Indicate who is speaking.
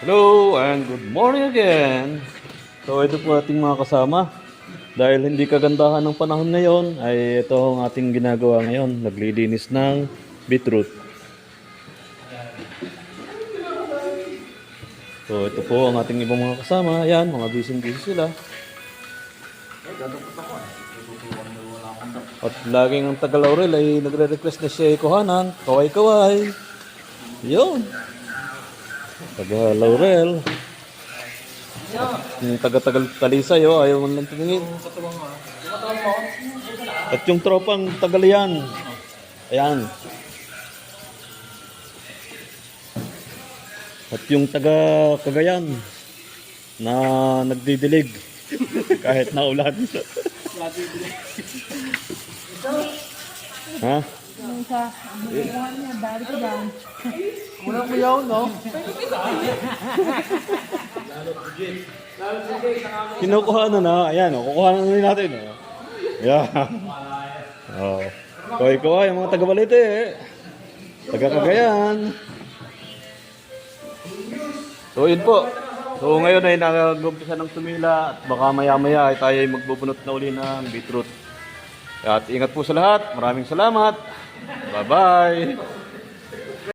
Speaker 1: Hello and good morning again. So ito po ating mga kasama. Dahil hindi kagandahan ng panahon ngayon, ay ito ang ating ginagawa ngayon. Naglilinis ng beetroot. So ito po ang ating ibang mga kasama. Ayan, mga busy-busy sila. At laging ang taga Laurel ay nagre-request na siya kuhanan. Kaway-kaway. Yun. Taga Laurel. Yung taga-tagal Talisay, oh, ayaw man lang tumingin. At yung tropang Tagalian. Ayan. At yung taga Cagayan na nagdidilig kahit naulan. Ha?
Speaker 2: Unang kuyaw, no?
Speaker 1: Kinukuha na. Ayan, oh, kukuha na rin natin. Oh. Ayan. Oh. Kaway-kaway, yung mga taga-Balite. Taga-Cagayan. So, yun po. So, ngayon ay nag-umpisa ng tumila at baka maya-maya ay tayo ay magbubunot na uli ng beetroot. At ingat po sa lahat. Maraming salamat. Bye-bye.